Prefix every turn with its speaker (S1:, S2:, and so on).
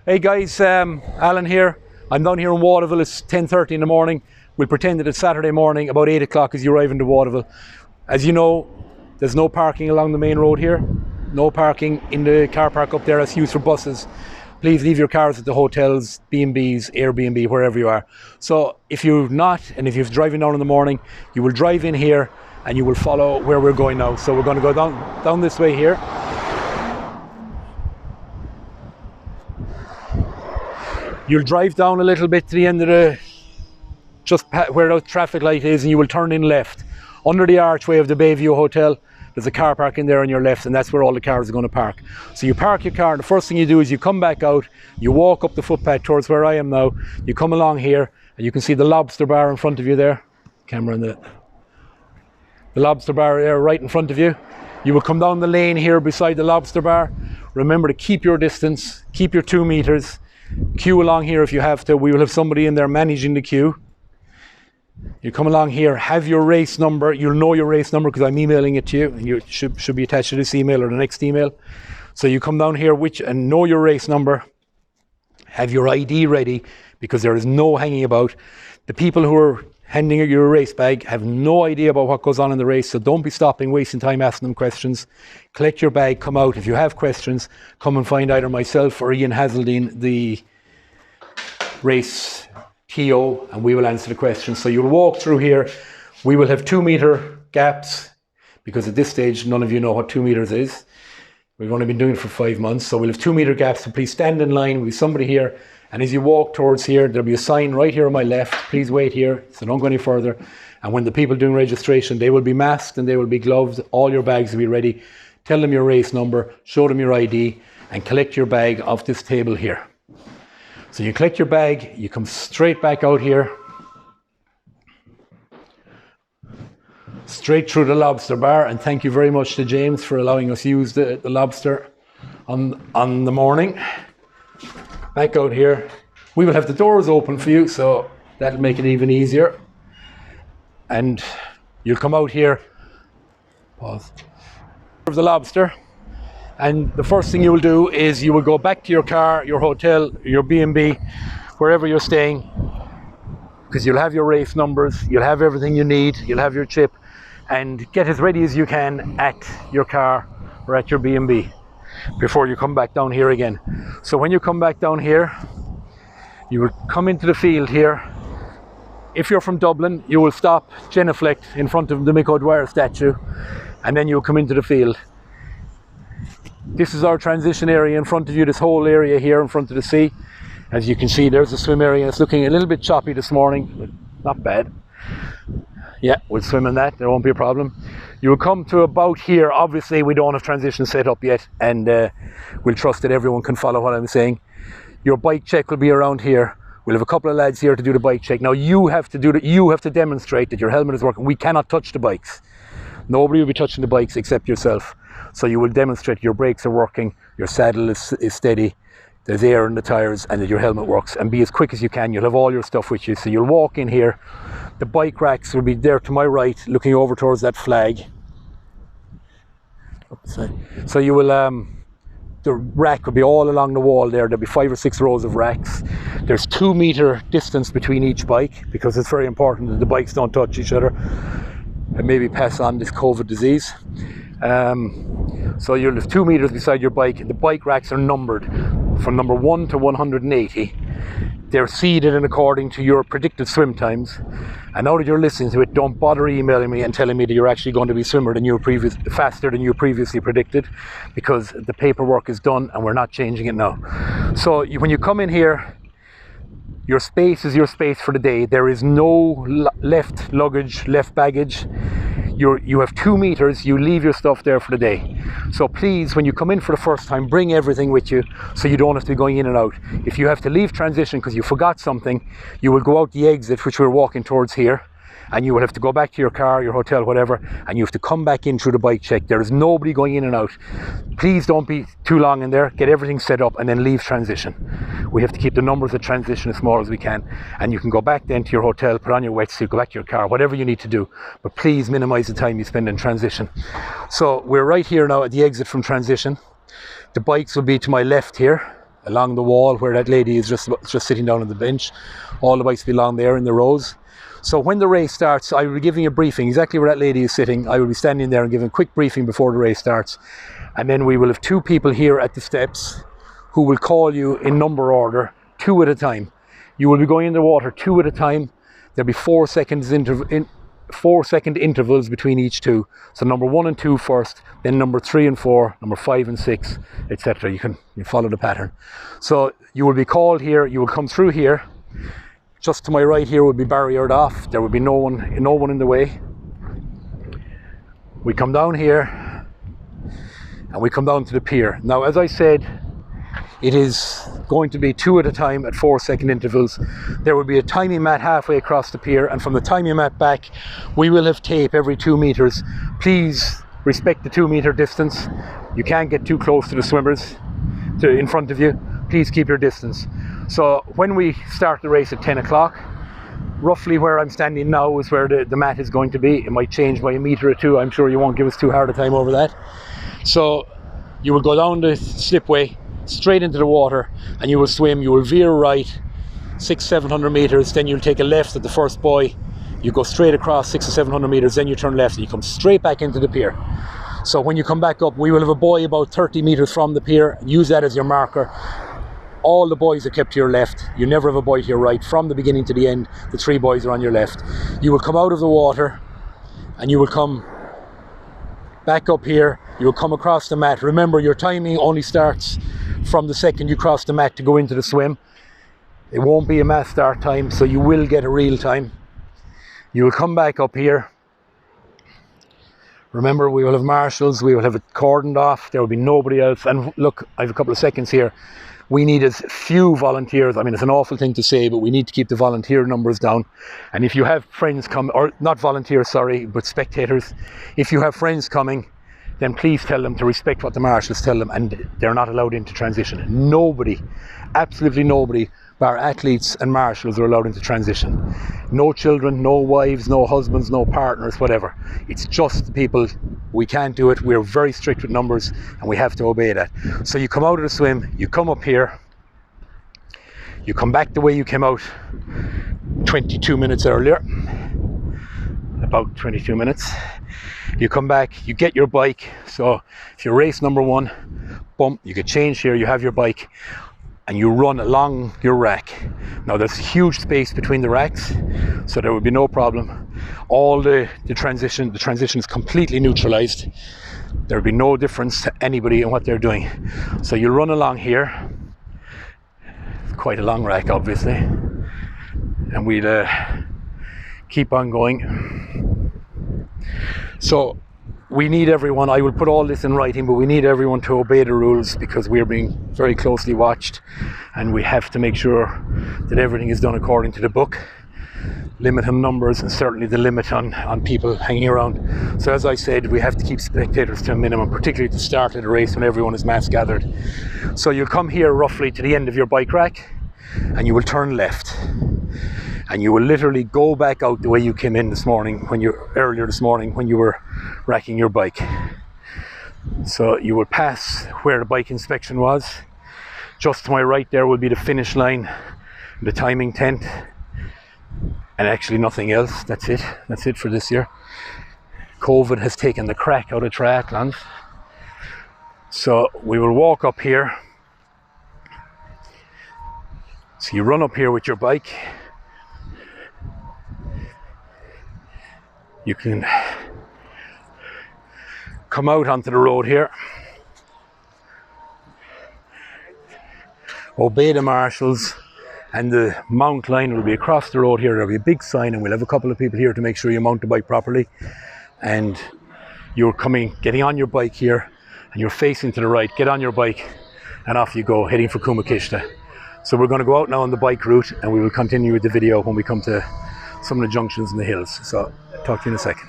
S1: Hey guys, Alan here. I'm down here in Waterville. It's 10:30 in the morning. We'll pretend that it's Saturday morning, about 8 o'clock as you arrive into Waterville. As you know, there's no parking along the main road here. No parking in the car park up there that's used for buses. Please leave your cars at the hotels, B&Bs, Airbnb, wherever you are. So if you're not, and if you're driving down in the morning, you will drive in here and you will follow where we're going now. So we're going to go down this way here. You'll drive down a little bit to the end of just where the traffic light is, and you will turn in left. Under the archway of the Beeview Hotel, there's a car park in there on your left, and that's where all the cars are going to park. So you park your car, and the first thing you do is you come back out, you walk up the footpath towards where I am now, you come along here, and you can see the Lobster Bar in front of you there. Camera on the Lobster Bar there right in front of you. You will come down the lane here beside the Lobster Bar. Remember to keep your distance, keep your 2 meters. Queue along here if you have to. We will have somebody in there managing the queue. You come along here, have your race number. You'll know your race number because I'm emailing it to you, and you should be attached to this email or the next email. So you come down here and know your race number. Have your ID ready because there is no hanging about. The people who are handing you your race bag have no idea about what goes on in the race, so don't be stopping, wasting time asking them questions. Collect your bag, come out. If you have questions, come and find either myself or Ian Hazeldine, the race TO, and we will answer the questions. So you'll walk through here. We will have 2 meter gaps because at this stage none of you know what 2 meters is. We've only been doing it for 5 months, so we'll have 2 meter gaps. So please stand in line. We'll have somebody here, and as you walk towards here, there'll be a sign right here on my left. Please wait here, so don't go any further. And when the people doing registration, they will be masked and they will be gloved. All your bags will be ready. Tell them your race number, show them your ID, and collect your bag off this table here. So you collect your bag, you come straight back out here, straight through the Lobster Bar, and thank you very much to James for allowing us to use the Lobster on the morning. Back out here. We will have the doors open for you, so that'll make it even easier. And you'll come out here, pause, of the Lobster, and the first thing you will do is you will go back to your car, your hotel, your B&B, wherever you're staying, because you'll have your race numbers, you'll have everything you need, you'll have your chip, and get as ready as you can at your car or at your B&B before you come back down here again. So when you come back down here, you will come into the field here. If you're from Dublin, you will stop genuflect in front of the Mick O'Dwyer statue, and then you'll come into the field. This is our transition area in front of you, this whole area here in front of the sea. As you can see, there's a swim area. It's looking a little bit choppy this morning, but not bad. Yeah, we'll swim in that, there won't be a problem. You will come to about here. Obviously we don't have transition set up yet, and we'll trust that everyone can follow what I'm saying. Your bike check will be around here. We'll have a couple of lads here to do the bike check. Now you have to do that. You have to demonstrate that your helmet is working. We cannot touch the bikes. Nobody will be touching the bikes except yourself. So you will demonstrate your brakes are working, your saddle is steady, there's air in the tires, and that your helmet works. And be as quick as you can. You'll have all your stuff with you. So you'll walk in here. The bike racks will be there to my right, looking over towards that flag. So you will, the rack will be all along the wall there. There'll be 5 or 6 rows of racks. There's 2 meter distance between each bike, because it's very important that the bikes don't touch each other and maybe pass on this COVID disease. So you'll have 2 meters beside your bike. The bike racks are numbered from number 1 to 180. They're seeded in according to your predicted swim times. And now that you're listening to it, don't bother emailing me and telling me that you're actually going to be faster than you previously predicted, because the paperwork is done and we're not changing it now. So when you come in here, your space is your space for the day. There is no left luggage, left baggage. You have 2 meters, you leave your stuff there for the day. So please, when you come in for the first time, bring everything with you so you don't have to be going in and out. If you have to leave transition because you forgot something, you will go out the exit, which we're walking towards here, and you will have to go back to your car, your hotel, whatever, and you have to come back in through the bike check. There is nobody going in and out. Please don't be too long in there. Get everything set up and then leave transition. We have to keep the numbers at transition as small as we can, and you can go back then to your hotel, put on your wetsuit, go back to your car, whatever you need to do, but please minimize the time you spend in transition. So we're right here now at the exit from transition. The bikes will be to my left here, along the wall where that lady is just sitting down on the bench. All the bikes will be along there in the rows. So when the race starts, I will be giving a briefing exactly where that lady is sitting. I will be standing there and giving a quick briefing before the race starts. And then we will have 2 people here at the steps who will call you in number order, 2 at a time. You will be going in the water 2 at a time. There'll be 4 second intervals between each 2. So number 1 and 2 first, then number 3 and 4, number 5 and 6, etc. You follow the pattern. So you will be called here. You will come through here. Just to my right here will be barriered off. There will be no one in the way. We come down here and we come down to the pier. Now, as I said, it is going to be 2 at a time at 4 second intervals. There will be a timing mat halfway across the pier, and from the timing mat back, we will have tape every 2 meters. Please respect the 2 meter distance. You can't get too close to the swimmers in front of you. Please keep your distance. So when we start the race at 10 o'clock, roughly where I'm standing now is where the mat is going to be. It might change by a meter or 2. I'm sure you won't give us too hard a time over that. So you will go down the slipway, straight into the water, and you will swim. You will veer right 600-700 meters, then you'll take a left at the first buoy. You go straight across 600 or 700 meters, then you turn left and you come straight back into the pier. So when you come back up, we will have a buoy about 30 meters from the pier. Use that as your marker. All the buoys are kept to your left. You never have a buoy to your right. From the beginning to the end, the 3 buoys are on your left. You will come out of the water and you will come back up here. You will come across the mat. Remember, your timing only starts from the second you cross the mat to go into the swim. It won't be a mass start time, so you will get a real time. You will come back up here. Remember, we will have marshals. We will have it cordoned off. There will be nobody else. And look, I have a couple of seconds here. We need as few volunteers. I mean, it's an awful thing to say, but we need to keep the volunteer numbers down. And if you have friends come, or not volunteers, sorry, but spectators, if you have friends coming, then please tell them to respect what the marshals tell them, and they're not allowed into transition. Nobody, absolutely nobody, bar athletes and marshals, are allowed into transition. No children, no wives, no husbands, no partners, whatever. It's just the people. We can't do it. We're very strict with numbers and we have to obey that. So you come out of the swim, you come up here, you come back the way you came out 22 minutes earlier, about 22 minutes. You come back, you get your bike. So if you're race number 1, boom, you get changed here, you have your bike, and you run along your rack. Now there's huge space between the racks, so there will be no problem. All the transition is completely neutralized. There will be no difference to anybody in what they're doing. So you run along here. It's quite a long rack, obviously, and we'll keep on going. So we need everyone. I will put all this in writing, but we need everyone to obey the rules because we are being very closely watched, and we have to make sure that everything is done according to the book. Limit on numbers, and certainly the limit on people hanging around. So as I said, we have to keep spectators to a minimum, particularly at the start of the race when everyone is mass gathered. So you'll come here roughly to the end of your bike rack and you will turn left. And you will literally go back out the way you came in this morning, earlier this morning when you were racking your bike. So you will pass where the bike inspection was. Just to my right there will be the finish line, the timing tent, and actually nothing else. That's it for this year. COVID has taken the crack out of triathlons. So we will walk up here. So you run up here with your bike. You can come out onto the road here, obey the marshals, and the mount line will be across the road here. There'll be a big sign, and we'll have a couple of people here to make sure you mount the bike properly. And you're getting on your bike here, and you're facing to the right. Get on your bike, and off you go, heading for Kumakishta. So we're going to go out now on the bike route, and we will continue with the video when we come to some of the junctions in the hills. So talk to you in a second.